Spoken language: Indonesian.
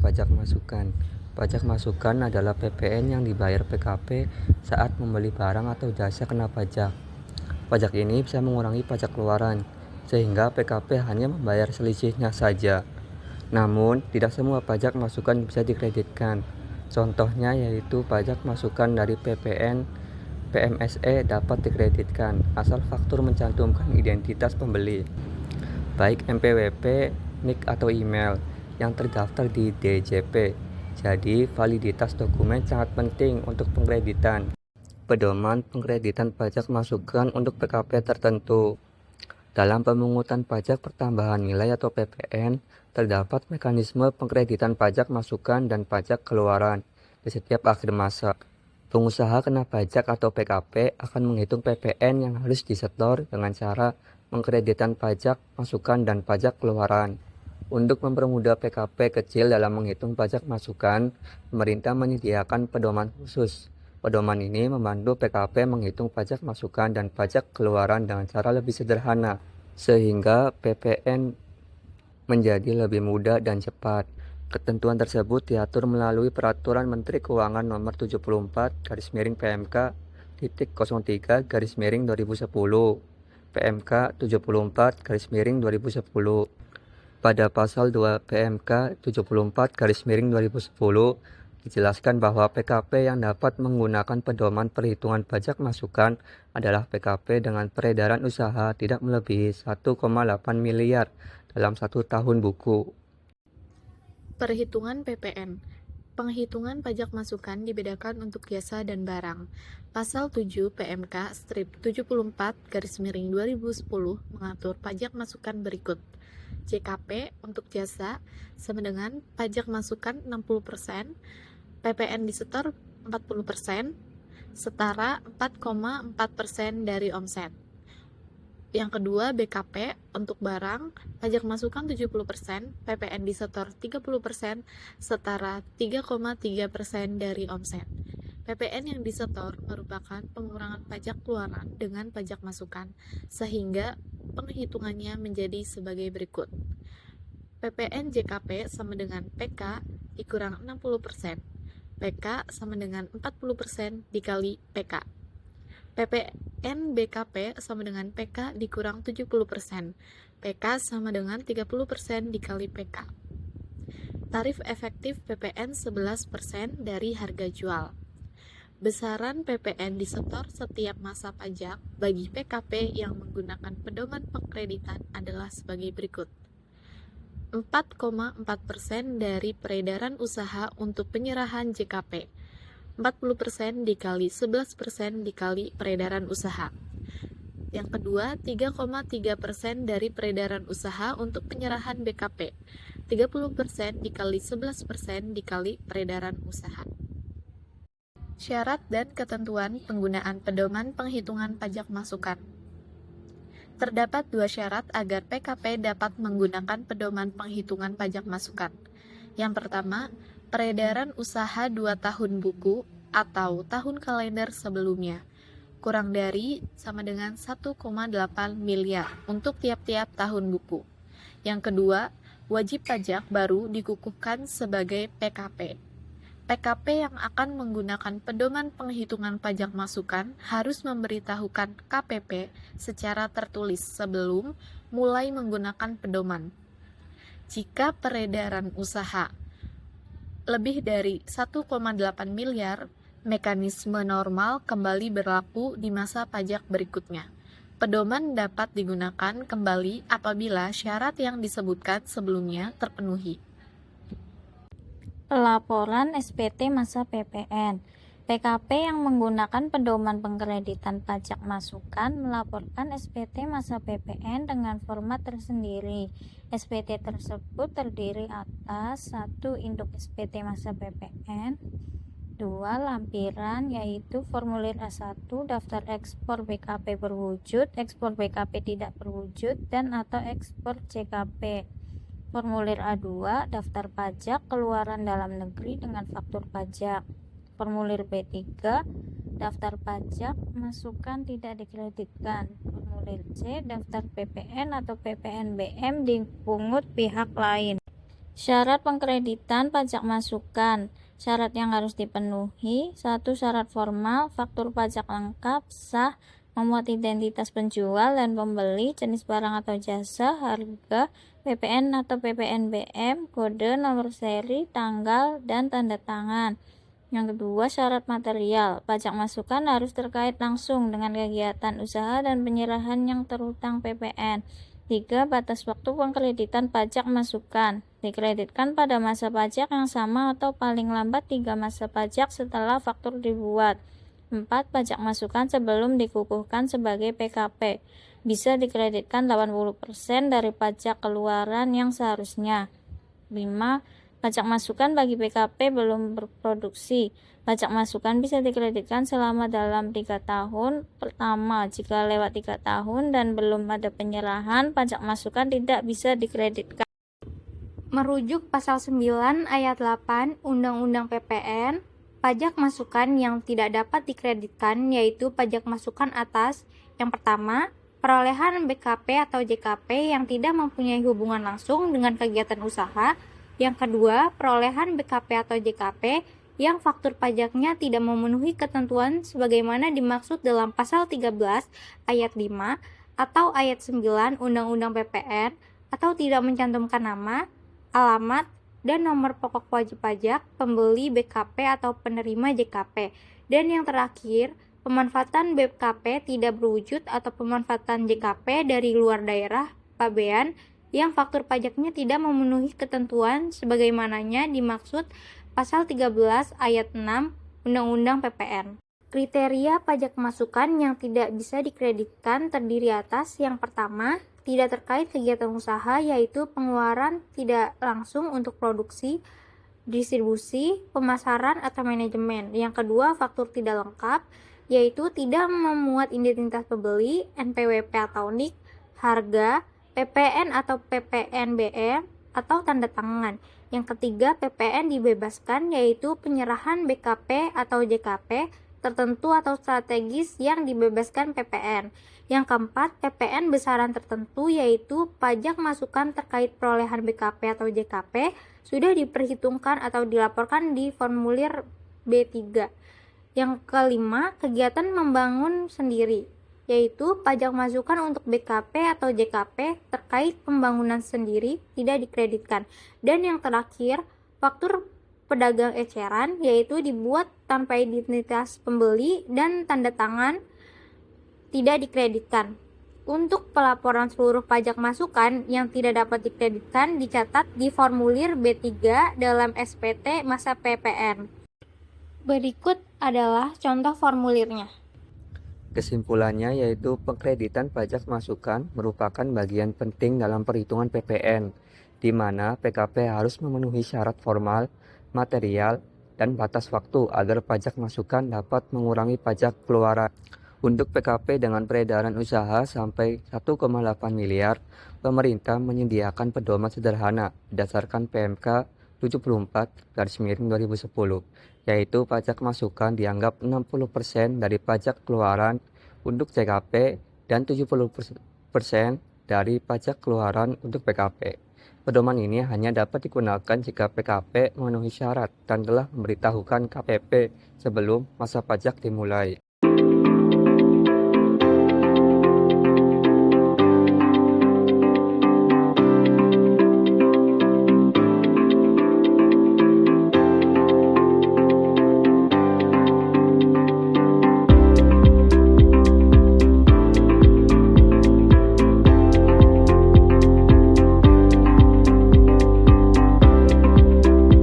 pajak masukan. Pajak masukan adalah PPN yang dibayar PKP saat membeli barang atau jasa kena pajak. Pajak ini bisa mengurangi pajak keluaran, sehingga PKP hanya membayar selisihnya saja. Namun, tidak semua pajak masukan bisa dikreditkan. Contohnya yaitu pajak masukan dari PPN, PMSE dapat dikreditkan asal faktur mencantumkan identitas pembeli, baik MPWP, NIK atau email yang terdaftar di DJP. Jadi, validitas dokumen sangat penting untuk pengkreditan. Pedoman pengkreditan pajak masukan untuk PKP tertentu. Dalam pemungutan pajak pertambahan nilai atau PPN, terdapat mekanisme pengkreditan pajak masukan dan pajak keluaran di setiap akhir masa. Pengusaha kena pajak atau PKP akan menghitung PPN yang harus disetor dengan cara pengkreditan pajak masukan dan pajak keluaran. Untuk mempermudah PKP kecil dalam menghitung pajak masukan, pemerintah menyediakan pedoman khusus. Pedoman ini membantu PKP menghitung pajak masukan dan pajak keluaran dengan cara lebih sederhana, sehingga PPN menjadi lebih mudah dan cepat. Ketentuan tersebut diatur melalui Peraturan Menteri Keuangan Nomor 74/PMK-03/2010, PMK 74/2010. Pada pasal 2 PMK 74/2010 dijelaskan bahwa PKP yang dapat menggunakan pedoman perhitungan pajak masukan adalah PKP dengan peredaran usaha tidak melebihi 1,8 miliar dalam 1 tahun buku. Perhitungan PPN. Penghitungan pajak masukan dibedakan untuk jasa dan barang. Pasal 7 PMK strip 74/2010 mengatur pajak masukan berikut. JKP untuk jasa sama dengan pajak masukan 60%, PPN disetor 40%, setara 4,4% dari omset. Yang kedua, BKP untuk barang, pajak masukan 70%, PPN disetor 30%, setara 3,3% dari omset. PPN yang disetor merupakan pengurangan pajak keluaran dengan pajak masukan, sehingga penghitungannya menjadi sebagai berikut. PPN JKP sama dengan PK dikurang 60%, PK sama dengan 40% dikali PK. PPN BKP sama dengan PK dikurang 70%, PK sama dengan 30% dikali PK. Tarif efektif PPN 11% dari harga jual. Besaran PPN disetor setiap masa pajak bagi PKP yang menggunakan pedoman pengkreditan adalah sebagai berikut. 4,4% dari peredaran usaha untuk penyerahan JKP. 40% dikali 11% dikali peredaran usaha. Yang kedua, 3,3% dari peredaran usaha untuk penyerahan BKP. 30% dikali 11% dikali peredaran usaha. Syarat dan ketentuan penggunaan pedoman penghitungan pajak masukan. Terdapat 2 syarat agar PKP dapat menggunakan pedoman penghitungan pajak masukan. Yang pertama, peredaran usaha 2 tahun buku atau tahun kalender sebelumnya, kurang dari sama dengan 1,8 miliar untuk tiap-tiap tahun buku. Yang kedua, wajib pajak baru dikukuhkan sebagai PKP. PKP yang akan menggunakan pedoman penghitungan pajak masukan harus memberitahukan KPP secara tertulis sebelum mulai menggunakan pedoman. Jika peredaran usaha lebih dari 1,8 miliar, mekanisme normal kembali berlaku di masa pajak berikutnya. Pedoman dapat digunakan kembali apabila syarat yang disebutkan sebelumnya terpenuhi. Pelaporan SPT masa PPN. PKP yang menggunakan pedoman pengkreditan pajak masukan melaporkan SPT masa PPN dengan format tersendiri. SPT tersebut terdiri atas 1. Induk SPT masa PPN, 2. Lampiran yaitu formulir A1, daftar ekspor BKP berwujud, ekspor BKP tidak berwujud, dan atau ekspor JKP. Formulir A2, daftar pajak keluaran dalam negeri dengan faktur pajak. Formulir B3, daftar pajak masukan tidak dikreditkan. Formulir C, daftar PPN atau PPNBM dipungut pihak lain. Syarat pengkreditan pajak masukan. Syarat yang harus dipenuhi: 1. Syarat formal, faktur pajak lengkap, sah, memuat identitas penjual dan pembeli, jenis barang atau jasa, harga, PPN atau PPNBM, kode, nomor seri, tanggal, dan tanda tangan. Yang kedua, syarat material. Pajak masukan harus terkait langsung dengan kegiatan usaha dan penyerahan yang terutang PPN. 3. Batas waktu pengkreditan pajak masukan. Dikreditkan pada masa pajak yang sama atau paling lambat 3 masa pajak setelah faktur dibuat. 4. Pajak masukan sebelum dikukuhkan sebagai PKP. Bisa dikreditkan 80% dari pajak keluaran yang seharusnya. 5. Pajak masukan bagi PKP belum berproduksi. Pajak masukan bisa dikreditkan selama dalam 3 tahun pertama. Jika lewat 3 tahun dan belum ada penyerahan, pajak masukan tidak bisa dikreditkan. Merujuk pasal 9 ayat 8 Undang-Undang PPN, pajak masukan yang tidak dapat dikreditkan yaitu pajak masukan atas: yang pertama, perolehan BKP atau JKP yang tidak mempunyai hubungan langsung dengan kegiatan usaha; yang kedua, perolehan BKP atau JKP yang faktur pajaknya tidak memenuhi ketentuan sebagaimana dimaksud dalam pasal 13 ayat 5 atau ayat 9 Undang-Undang PPN, atau tidak mencantumkan nama, alamat, dan nomor pokok wajib pajak pembeli BKP atau penerima JKP. Dan yang terakhir, pemanfaatan BKP tidak berwujud atau pemanfaatan JKP dari luar daerah pabean yang faktur pajaknya tidak memenuhi ketentuan sebagaimananya dimaksud pasal 13 ayat 6 Undang-Undang PPN. Kriteria pajak masukan yang tidak bisa dikreditkan terdiri atas: yang pertama, tidak terkait kegiatan usaha yaitu pengeluaran tidak langsung untuk produksi, distribusi, pemasaran, atau manajemen. Yang kedua, faktur tidak lengkap yaitu tidak memuat identitas pembeli, NPWP atau NIK, harga, PPN atau PPNBM, atau tanda tangan. Yang ketiga, PPN dibebaskan yaitu penyerahan BKP atau JKP tertentu atau strategis yang dibebaskan PPN. Yang keempat, PPN besaran tertentu yaitu pajak masukan terkait perolehan BKP atau JKP sudah diperhitungkan atau dilaporkan di formulir B3. Yang kelima, kegiatan membangun sendiri yaitu pajak masukan untuk BKP atau JKP terkait pembangunan sendiri tidak dikreditkan. Dan yang terakhir, faktur pedagang eceran yaitu dibuat tanpa identitas pembeli dan tanda tangan tidak dikreditkan. Untuk pelaporan seluruh pajak masukan yang tidak dapat dikreditkan dicatat di formulir B3 dalam SPT masa PPN. Berikut adalah contoh formulirnya. Kesimpulannya yaitu pengkreditan pajak masukan merupakan bagian penting dalam perhitungan PPN, di mana PKP harus memenuhi syarat formal, material, dan batas waktu agar pajak masukan dapat mengurangi pajak keluaran. Untuk PKP dengan peredaran usaha sampai 1,8 miliar, pemerintah menyediakan pedoman sederhana berdasarkan PMK 74/2010, yaitu pajak masukan dianggap 60% dari pajak keluaran untuk JKP dan 70% dari pajak keluaran untuk PKP. Pedoman ini hanya dapat digunakan jika PKP memenuhi syarat dan telah memberitahukan KPP sebelum masa pajak dimulai.